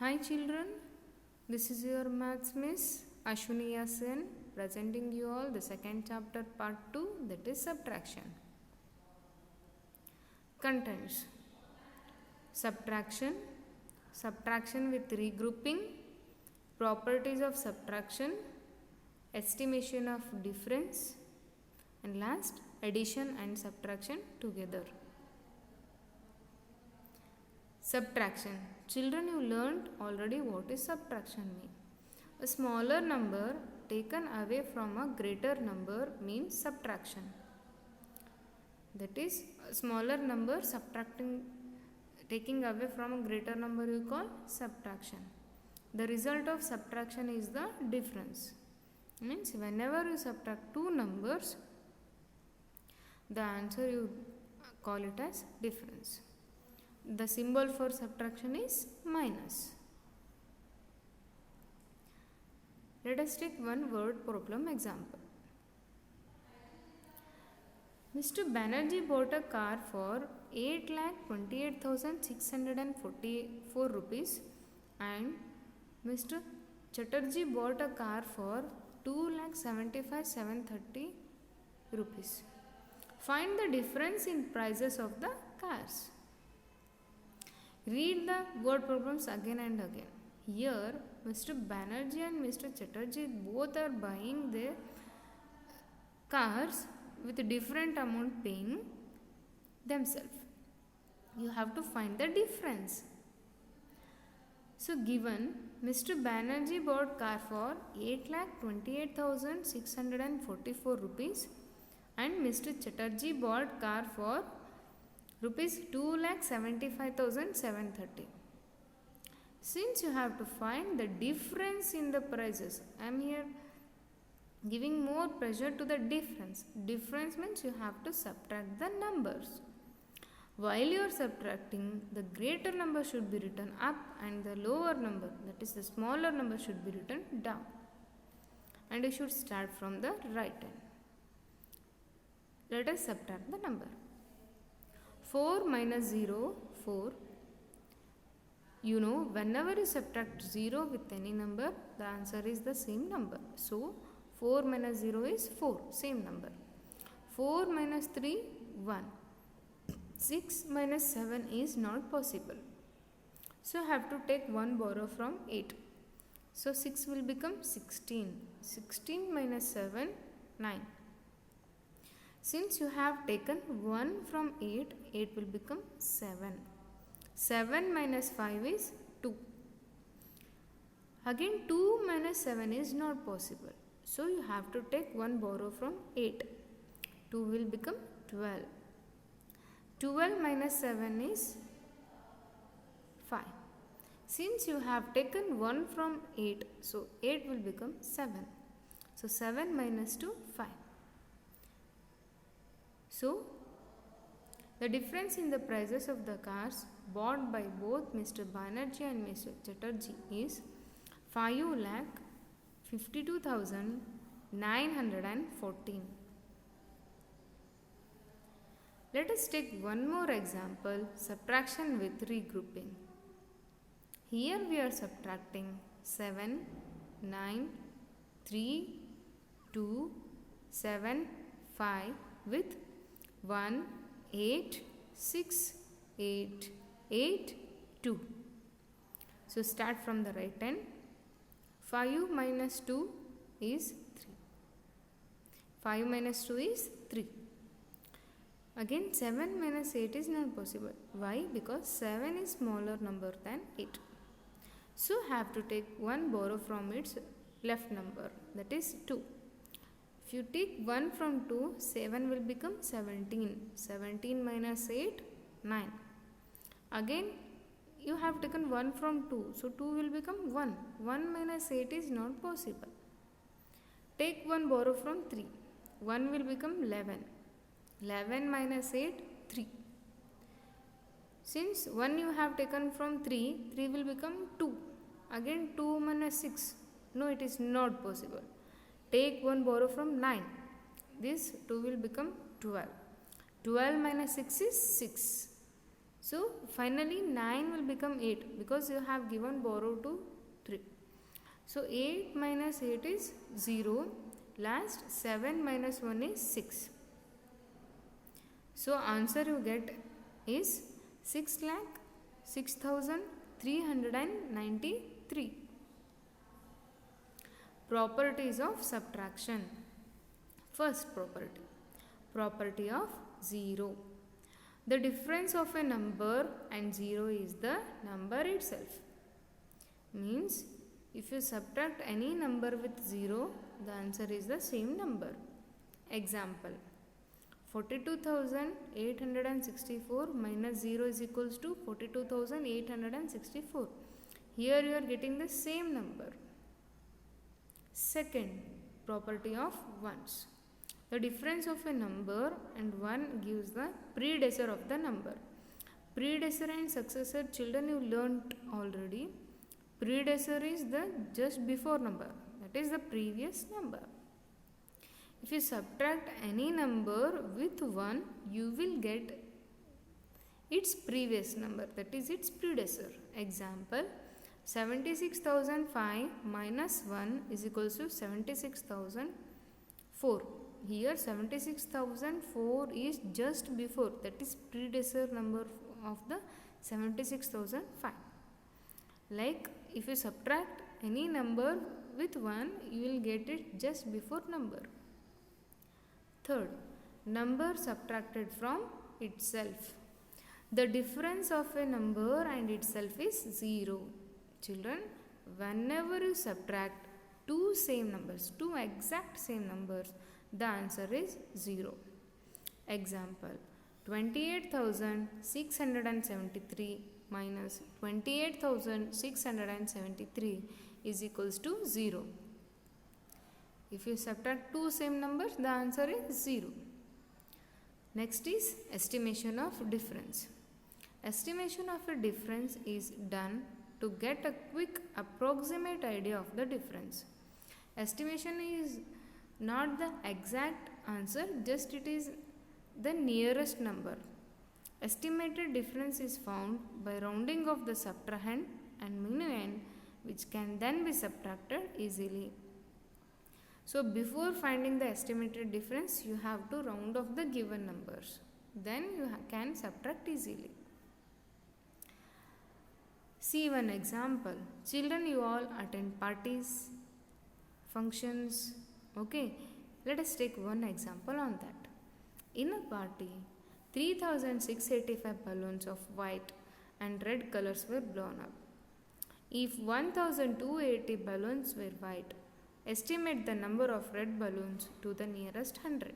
Hi children, this is your maths miss Ashwini Sen presenting you all the second chapter part 2, that is subtraction. Contents: subtraction, subtraction with regrouping, properties of subtraction, estimation of difference, and last addition and subtraction together. Subtraction. Children, you learned already what is subtraction mean. A smaller number taken away from a greater number means subtraction. That is, a smaller number taking away from a greater number you call subtraction. The result of subtraction is the difference. Means whenever you subtract two numbers, the answer you call it as difference. The symbol for subtraction is minus. Let us take one word problem example. Mr. Banerjee bought a car for 8,28,644 rupees and Mr. Chatterjee bought a car for 2,75,730 rupees. Find the difference in prices of the cars. Read the word problems again and again. Here, Mr. Banerjee and Mr. Chatterjee both are buying their cars with a different amount paying themselves. You have to find the difference. So, given Mr. Banerjee bought car for 8,28,644 rupees and Mr. Chatterjee bought car for rupees 2,75,730. Since you have to find the difference in the prices, I am here giving more pressure to the difference. Difference means you have to subtract the numbers. While you are subtracting, the greater number should be written up and the lower number, that is the smaller number, should be written down. And you should start from the right hand. Let us subtract the number. 4 minus 0, 4. You know, whenever you subtract 0 with any number, the answer is the same number. So, 4 minus 0 is 4, same number. 4 minus 3, 1. 6 minus 7 is not possible. So, have to take 1 borrow from 8. So, 6 will become 16. 16 minus 7, 9. Since you have taken 1 from 8, 8 will become 7. 7 minus 5 is 2. Again 2 minus 7 is not possible. So you have to take 1 borrow from 8. 2 will become 12. 12 minus 7 is 5. Since you have taken 1 from 8, so 8 will become 7. So 7 minus 2, 5. So, the difference in the prices of the cars bought by both Mr. Banerjee and Mr. Chatterjee is 5,52,914. Let us take one more example, subtraction with regrouping. Here we are subtracting 7, 9, 3, 2, 7, 5 with 1, 8, 6, 8, 8, 2. So, start from the right hand. 5 minus 2 is 3. 5 minus 2 is 3. Again 7 minus 8 is not possible. Why? Because 7 is smaller number than 8. So, have to take 1 borrow from its left number, that is 2. If you take 1 from 2, 7 will become 17. 17 minus 8, 9. Again, you have taken 1 from 2. So, 2 will become 1. 1 minus 8 is not possible. Take 1 borrow from 3. 1 will become 11. 11 minus 8, 3. Since 1 you have taken from 3, 3 will become 2. Again 2 minus 6. No, it is not possible. Take 1 borrow from 9. This 2 will become 12. 12 minus 6 is 6. So finally 9 will become 8 because you have given borrow to 3. So 8 minus 8 is 0. Last 7 minus 1 is 6. So answer you get is 6,06,393. Properties of subtraction. First property. Property of 0. The difference of a number and 0 is the number itself. Means if you subtract any number with 0, the answer is the same number. Example. 42,864 minus 0 is equals to 42,864. Here you are getting the same number. Second property of ones. The difference of a number and 1 gives the predecessor of the number. Predecessor and successor, children, you learnt already. Predecessor is the just before number, that is the previous number. If you subtract any number with 1, you will get its previous number, that is its predecessor. Example, 76,005 minus 1 is equals to 76,004. Here 76,004 is just before, that is predecessor number of the 76,005. Like if you subtract any number with 1, you will get it just before number. Third, number subtracted from itself. The difference of a number and itself is 0. Children, whenever you subtract two exact same numbers, the answer is 0. Example, 28,673 minus 28,673 is equals to 0. If you subtract two same numbers, the answer is 0. Next is estimation of difference. Estimation of a difference is done to get a quick approximate idea of the difference. Estimation is not the exact answer, just it is the nearest number. Estimated difference is found by rounding off the subtrahend and minuend, which can then be subtracted easily. So before finding the estimated difference, you have to round off the given numbers. Then you can subtract easily. See one example. Children, you all attend parties, functions. Okay, let us take one example on that. In a party, 3,685 balloons of white and red colors were blown up. If 1,280 balloons were white, estimate the number of red balloons to the nearest 100.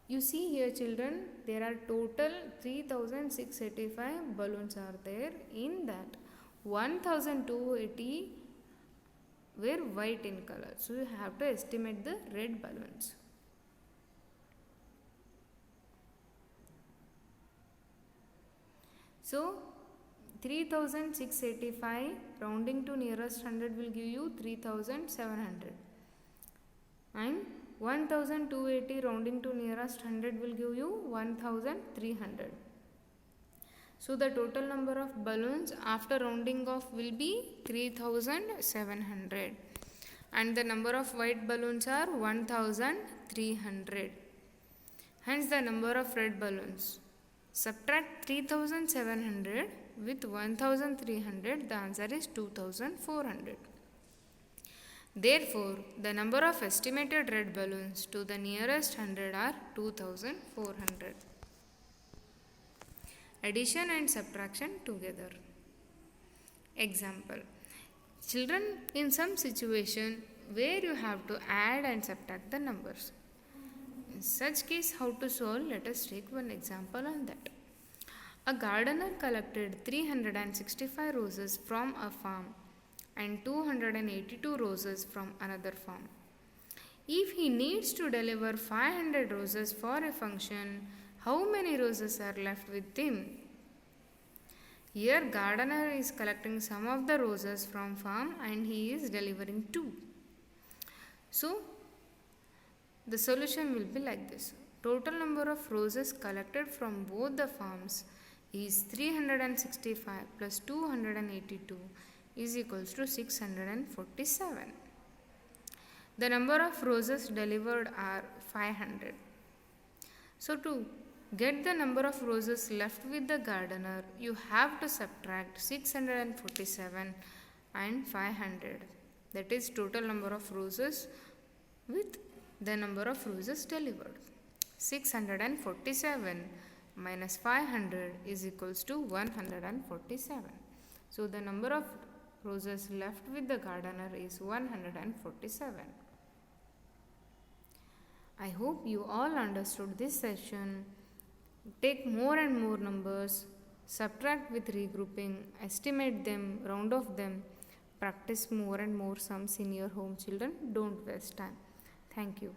You see here, children, there are total 3,685 balloons are there. In that, 1,280 were white in color. So you have to estimate the red balloons. So 3,685 rounding to nearest 100 will give you 3,700, and 1,280 rounding to nearest 100 will give you 1,300. So the total number of balloons after rounding off will be 3,700, and the number of white balloons are 1,300. Hence the number of red balloons. Subtract 3,700 with 1,300, the answer is 2,400. Therefore, the number of estimated red balloons to the nearest 100 are 2,400. Addition and subtraction together. Example. Children, in some situation where you have to add and subtract the numbers. In such case, how to solve? Let us take one example on that. A gardener collected 365 roses from a farm and 282 roses from another farm. If he needs to deliver 500 roses for a function, how many roses are left with him? Here, gardener is collecting some of the roses from farm and he is delivering 2. So, the solution will be like this. Total number of roses collected from both the farms is 365 plus 282 is equals to 647. The number of roses delivered are 500. So to get the number of roses left with the gardener, you have to subtract 647 and 500. That is total number of roses with the number of roses delivered. 647 minus 500 is equals to 147. So the number of roses left with the gardener is 147. I hope you all understood this session. Take more and more numbers, subtract with regrouping, estimate them, round off them, practice more and more sums in your home, children. Don't waste time. Thank you.